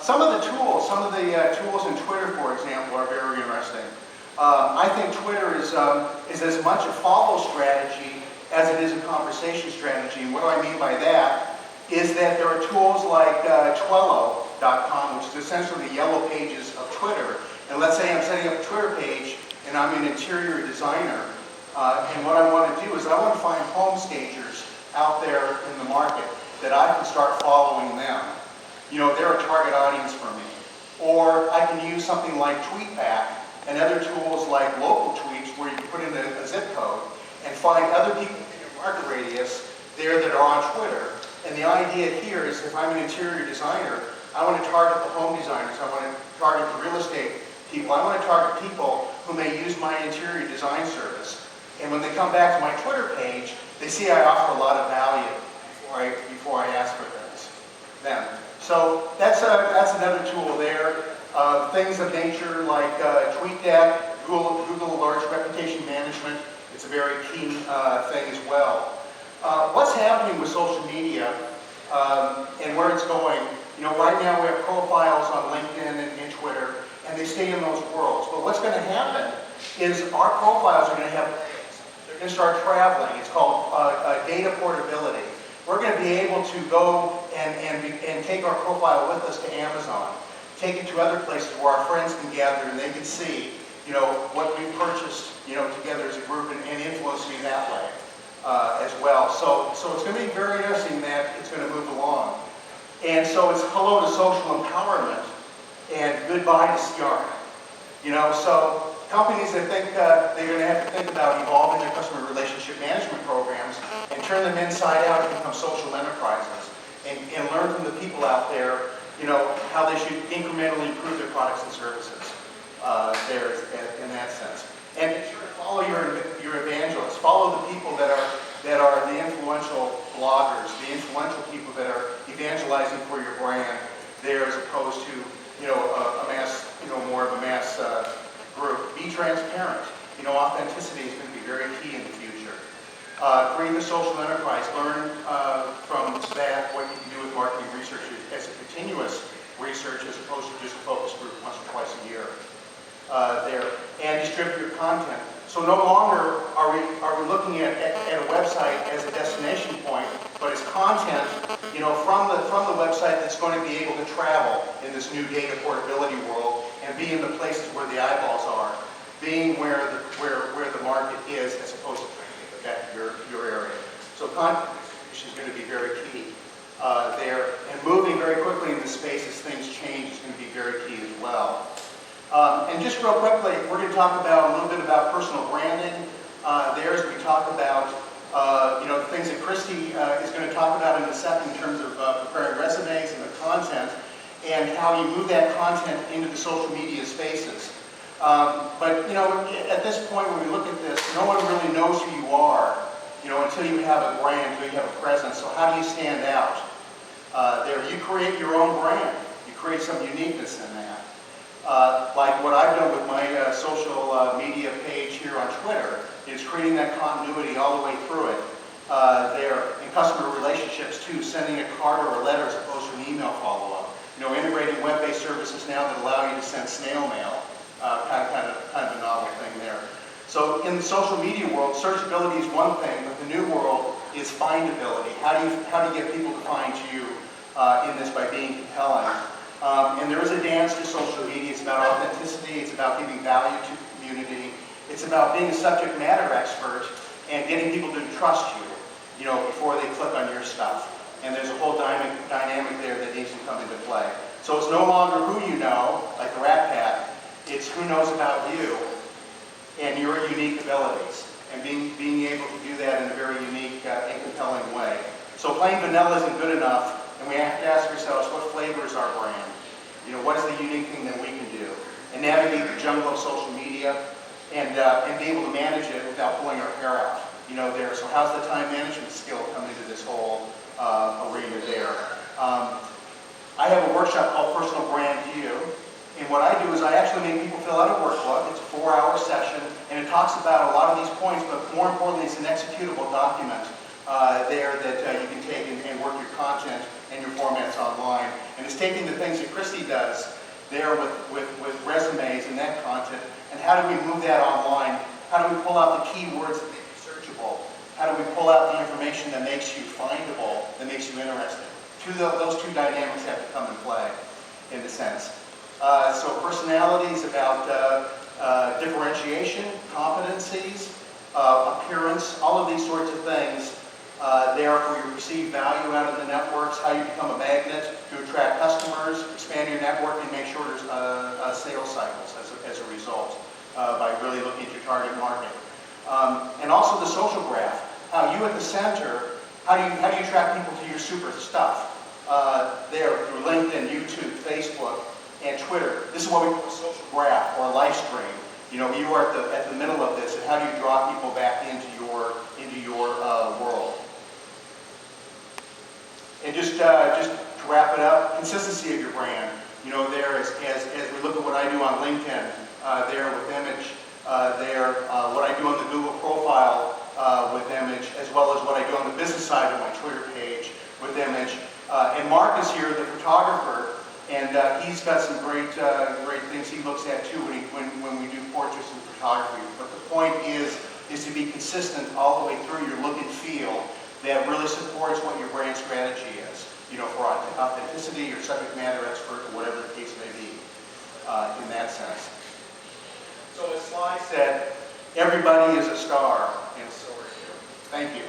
Some of the tools in Twitter, for example, are very interesting. I think Twitter is as much a follow strategy as it is a conversation strategy. And what do I mean by that? Is that there are tools like Twello.com, which is essentially the yellow pages of Twitter. And let's say I'm setting up a Twitter page and I'm an interior designer. And what I want to do is I want to find home stagers out there in the market that I can start following them. You know, they're a target audience for me. Or I can use something like TweetPack and other tools like local tweets where you can put in a zip code and find other people in your market radius there that are on Twitter. And the idea here is if I'm an interior designer, I want to target the home designers, I want to target the real estate people, I want to target people who may use my interior design service. And when they come back to my Twitter page, they see I offer a lot of value before I ask for them. So that's another tool there. Things of nature like TweetDeck, Google Large Reputation Management. It's a very key thing as well. What's happening with social media and where it's going? You know, right now we have profiles on LinkedIn and Twitter, and they stay in those worlds. But what's going to happen is our profiles are going to have legs. They're going to start traveling. It's called data portability. We're going to be able to go and take our profile with us to Amazon, take it to other places where our friends can gather and they can see, you know, what we purchased, you know, together as a group and influence me that way as well. So it's going to be very interesting that it's going to move along. And so it's hello to social empowerment and goodbye to SCR. You know, so companies that think they're going to have to think about evolving their customer relationship management programs and turn them inside out and become social enterprises and learn from the people out there, you know, how they should incrementally improve their products and services there in that sense. And follow your evangelists. Follow the people that are the influential bloggers, the influential people that are evangelizing for your brand there as opposed to, you know, a mass, you know, more of a mass group. Be transparent. You know, authenticity is going to be very key in the future. Create the social enterprise. Learn from that what you can do with marketing research as a continuous research as opposed to just a focus group once or twice a year there. And distribute your content. So no longer are we looking at a website as a destination point, but as content, you know, from the website that's going to be able to travel in this new data portability world and be in the places where the eyeballs are, being where the market is as opposed to trying to get back to your area. So content distribution is going to be very key there, and moving very quickly in the space as things change is going to be very key as well. And just real quickly, we're going to talk about a little bit about personal branding. As we talk about you know, the things that Christy is going to talk about in a second in terms of preparing resumes and the content, and how you move that content into the social media spaces. But you know, at this point when we look at this, no one really knows who you are, you know, until you have a brand, until you have a presence. So how do you stand out? You create your own brand. You create some uniqueness in that. Like what I've done with my social media page here on Twitter is creating that continuity all the way through it there. In customer relationships too, sending a card or a letter as opposed to an email follow-up. You know, integrating web-based services now that allow you to send snail mail, kind of a novel thing there. So in the social media world, searchability is one thing, but the new world is findability. How do you get people to find you in this by being compelling? And there is a dance to social media. It's about authenticity. It's about giving value to the community. It's about being a subject matter expert and getting people to trust you, you know, before they click on your stuff. And there's a whole dynamic there that needs to come into play. So it's no longer who you know, like the Rat Pack. It's who knows about you and your unique abilities, and being able to do that in a very unique and compelling way. So plain vanilla isn't good enough. And we have to ask ourselves, what flavor is our brand? You know, what is the unique thing that we can do? And navigate the jungle of social media and be able to manage it without pulling our hair out, you know, there. So how's the time management skill come into this whole arena there? I have a workshop called Personal Brand View. And what I do is I actually make people fill out a workbook. It's a 4-hour session. And it talks about a lot of these points, but more importantly, it's an executable document there that you can take and work your content and your formats online. And it's taking the things that Christy does there with resumes and that content, and how do we move that online? How do we pull out the keywords that make you searchable? How do we pull out the information that makes you findable, that makes you interesting? Those two dynamics have to come in play, in a sense. So personality is about differentiation, competencies, appearance, all of these sorts of things. There for your perceived value out of the networks, how you become a magnet to attract customers, expand your network, and make shorter sales cycles as a result by really looking at your target market. And also the social graph, how you at the center, how do you attract people to your super stuff? There through LinkedIn, YouTube, Facebook, and Twitter. This is what we call a social graph or a live stream. You know, you are at the middle of this, and how do you draw people back into your world? And just to wrap it up, consistency of your brand. You know, there as we look at what I do on LinkedIn, there with image, what I do on the Google profile with image, as well as what I do on the business side of my Twitter page with image. And Mark is here, the photographer, and he's got some great things he looks at too when we do portraits and photography. But the point is to be consistent all the way through your look and feel that really supports what your brand strategy is. You know, for authenticity, your subject matter expert, or whatever the case may be, in that sense. So as Sly said, everybody is a star, and so are you. Thank you.